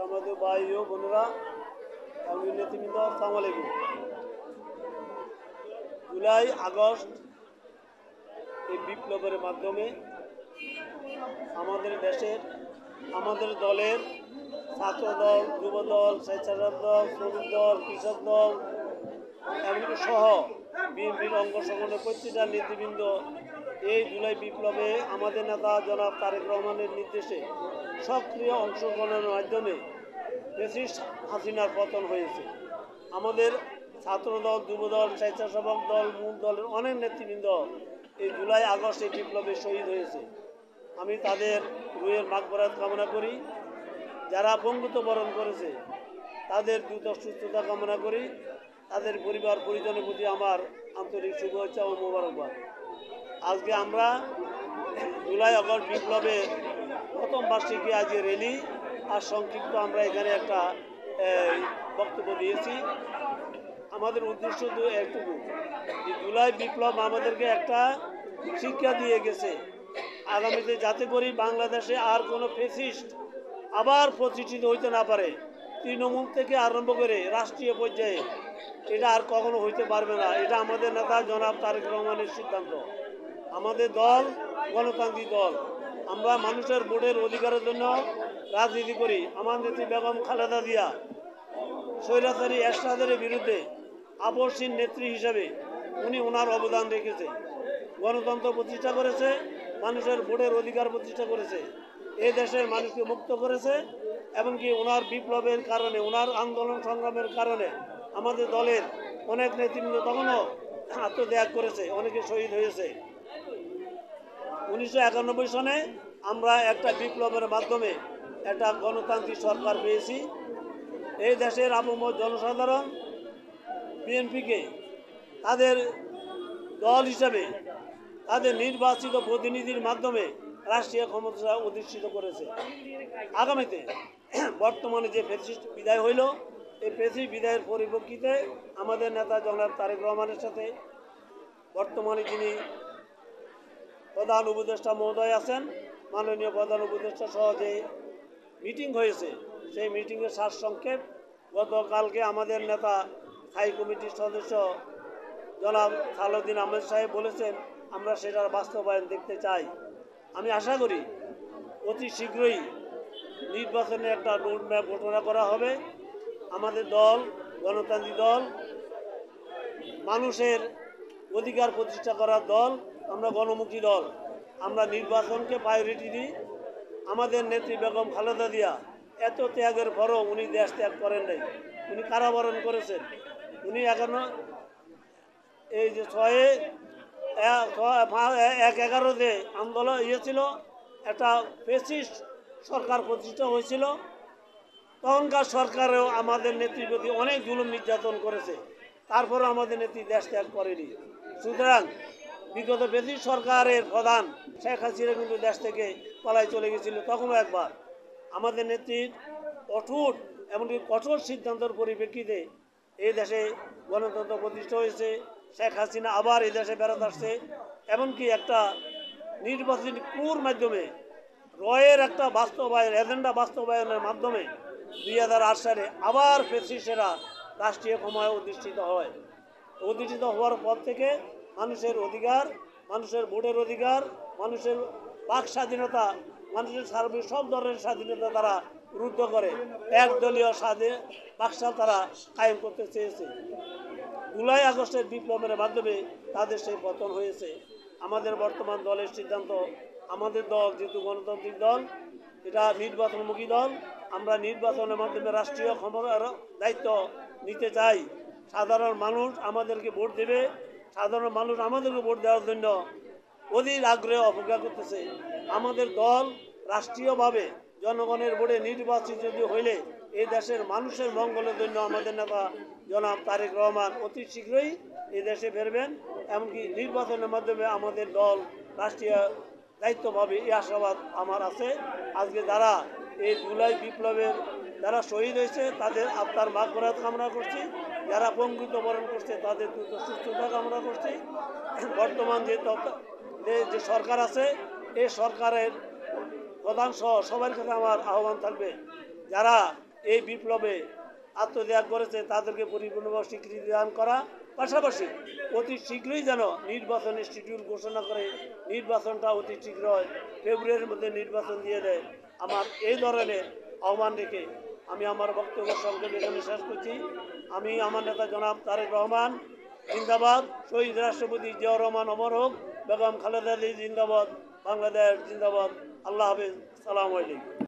আমাদের ভাই ও বোনেরা এবং নেতৃবৃন্দ, আসসালামু আলাইকুম। জুলাই আগস্ট এই বিপ্লবের মাধ্যমে আমাদের দেশের, আমাদের দলের ছাত্র দল, যুব দল, স্বেচ্ছাসেবক দল, শ্রমিক দল, কৃষক দল এমনকি সহ বিএনপির অঙ্গ সংগঠনের প্রতিটা নেতৃবৃন্দ এই জুলাই বিপ্লবে আমাদের নেতা জনাব তারেক রহমানের নির্দেশে সক্রিয় অংশগ্রহণের মাধ্যমে ফ্যাসিস্ট হাসিনার পতন হয়েছে। আমাদের ছাত্রদল, যুবদল, স্বেচ্ছাসেবক দল, মূল দলের অনেক নেতৃবৃন্দ এই জুলাই আগস্ট এই বিপ্লবে শহীদ হয়েছে। আমি তাদের রুহের মাগফিরাত কামনা করি। যারা পঙ্গুত্ব বরণ করেছে তাদের দ্রুত সুস্থতা কামনা করি। তাদের পরিবার পরিজনের প্রতি আমার আন্তরিক শুভেচ্ছা ও মোবারকবাদ। আজকে আমরা জুলাই আগস্ট বিপ্লবের প্রথম বার্ষিকী আজকে র্যালি আর সংক্ষিপ্ত আমরা এখানে একটা বক্তব্য দিয়েছি। আমাদের উদ্দেশ্য তো একটুকু, যে জুলাই বিপ্লব আমাদেরকে একটা শিক্ষা দিয়ে গেছে, আগামীতে যাতে করি বাংলাদেশে আর কোনো ফ্যাসিস্ট আবার প্রতিষ্ঠিত হইতে না পারে। তৃণমূল থেকে আরম্ভ করে রাষ্ট্রীয় পর্যায়ে এটা আর কখনো হইতে পারবে না। এটা আমাদের নেতা জনাব তারেক রহমানের সিদ্ধান্ত। আমাদের দল গণতান্ত্রিক দল, আমরা মানুষের ভোটের অধিকারের জন্য রাজনীতি করি। আমার নেত্রী বেগম খালেদা জিয়া স্বৈরাচারী এরশাদের বিরুদ্ধে আপসহীন নেত্রী হিসাবে উনি ওনার অবদান রেখেছে, গণতন্ত্র প্রতিষ্ঠা করেছে, মানুষের ভোটের অধিকার প্রতিষ্ঠা করেছে, এই দেশের মানুষকে মুক্ত করেছে। এমনকি ওনার বিপ্লবের কারণে, ওনার আন্দোলন সংগ্রামের কারণে আমাদের দলের অনেক নেতৃবৃন্দ তখনও আত্মত্যাগ করেছে, অনেকে শহীদ হয়েছে। 1991 সনে আমরা একটা বিপ্লবের মাধ্যমে একটা গণতান্ত্রিক সরকার পেয়েছি। এই দেশের আপামর জনসাধারণ বিএনপিকে তাদের দল হিসাবে তাদের নির্বাচিত প্রতিনিধির মাধ্যমে রাষ্ট্রীয় ক্ষমতা অধিষ্ঠিত করেছে। আগামীতে বর্তমানে যে ফ্যাসিস্ট বিদায় হইল, এই ফ্যাসিস্ট বিদায়ের পরিপ্রেক্ষিতে আমাদের নেতা জনাব তারেক রহমানের সাথে বর্তমানে যিনি প্রধান উপদেষ্টা মহোদয় আছেন, মাননীয় প্রধান উপদেষ্টা সহ যে মিটিং হয়েছে, সেই মিটিংয়ের সারসংক্ষেপ গতকালকে আমাদের নেতা স্থায়ী কমিটির সদস্য জনাব সালাউদ্দিন আহমেদ সাহেব বলেছেন, আমরা সেটার বাস্তবায়ন দেখতে চাই। আমি আশা করি অতি শীঘ্রই নির্বাচনে একটা রোডম্যাপ ঘোষণা করা হবে। আমাদের দল গণতান্ত্রিক দল, মানুষের অধিকার প্রতিষ্ঠা করার দল, আমরা গণমুখী দল। আমরা নির্বাচনকে প্রায়োরিটি দিই। আমাদের নেত্রী বেগম খালেদা জিয়া এত ত্যাগের পরও উনি দেশ ত্যাগ করেন নাই, উনি কারাবরণ করেছেন। উনি এখনো এই যে 6/11 যে আন্দোলন ছিল, একটা ফ্যাসিস্ট সরকার প্রতিষ্ঠা হয়েছিল, তখনকার সরকারেও আমাদের নেত্রীর প্রতি অনেক জুলুম নির্যাতন করেছে, তারপরেও আমাদের নেত্রী দেশ ত্যাগ করেনি। সুতরাং বিগত ফ্যাসিস্ট সরকারের প্রধান শেখ হাসিনা কিন্তু দেশ থেকে পলায় চলে গেছিল, তখনও একবার। আমাদের নেত্রীর অটুট এমনকি কঠোর সিদ্ধান্তের পরিপ্রেক্ষিতে এই দেশে গণতন্ত্র প্রতিষ্ঠা হয়েছে। শেখ হাসিনা আবার এই দেশে বেড়াতে আসছে, এমনকি একটা নির্বাচনী ক্রুর মাধ্যমে রয়ের একটা বাস্তবায়ন, এজেন্ডা বাস্তবায়নের মাধ্যমে 2008 সালে আবার ফ্যাসিস্টেরা রাষ্ট্রীয় ক্ষমতায় অধিষ্ঠিত হয়। অধিষ্ঠিত হওয়ার পর থেকে মানুষের অধিকার, মানুষের ভোটের অধিকার, মানুষের বাক স্বাধীনতা, মানুষের সার্বিক সব ধরনের স্বাধীনতা তারা রুদ্ধ করে একদলীয় বাকশাল তারা কায়েম করতে চেয়েছে। জুলাই আগস্টের বিপ্লবের মাধ্যমে তাদের সেই পতন হয়েছে। আমাদের বর্তমান দলের সিদ্ধান্ত, আমাদের দল যেহেতু গণতান্ত্রিক দল, এটা নির্বাচনমুখী দল, আমরা নির্বাচনের মাধ্যমে রাষ্ট্রীয় ক্ষমতার দায়িত্ব নিতে চাই। সাধারণ মানুষ আমাদেরকে ভোট দেবে, সাধারণ মানুষ আমাদেরকে ভোট দেওয়ার জন্য অধীর আগ্রহে অপেক্ষা করতেছে। আমাদের দল রাষ্ট্রীয়ভাবে জনগণের ভোটে নির্বাচিত যদি হইলে এই দেশের মানুষের মঙ্গলের জন্য আমাদের নেতা জনাব তারেক রহমান অতি শীঘ্রই এই দেশে ফিরবেন, এমনকি নির্বাচনের মাধ্যমে আমাদের দল রাষ্ট্রীয় দায়িত্ব পাবে, এই আশাবাদ আমার আছে। আজকে যারা এই জুলাই বিপ্লবের যারা শহীদ হয়েছে তাদের আত্মার মাগফিরাত কামনা করছি, যারা পঙ্গুত্ব বরণ করছে তাদের দ্রুত সুস্থতা কামনা করছি। বর্তমান যে সরকার আছে, এই সরকারের প্রধান সহ সবার কাছে আমার আহ্বান থাকবে, যারা এই বিপ্লবে আত্মত্যাগ করেছে তাদেরকে পরিপূর্ণভাবে স্বীকৃতি দান করা, পাশাপাশি অতি শীঘ্রই যেন নির্বাচনের শিডিউল ঘোষণা করে নির্বাচনটা অতি শীঘ্র হয়, ফেব্রুয়ারির মধ্যে নির্বাচন দিয়ে দেয়। আমার এই ধরনের আহ্বান রেখে আমি আমার বক্তব্য সংক্ষেপে এখানে শেষ করছি। আমি আমার নেতা জনাব তারেক রহমান জিন্দাবাদ, শহীদ রাষ্ট্রপতি জিয়াউর রহমান অমর হোক, বেগম খালেদা জিয়া জিন্দাবাদ, বাংলাদেশ জিন্দাবাদ। আল্লাহ হাফেজ, সালামু আলাইকুম।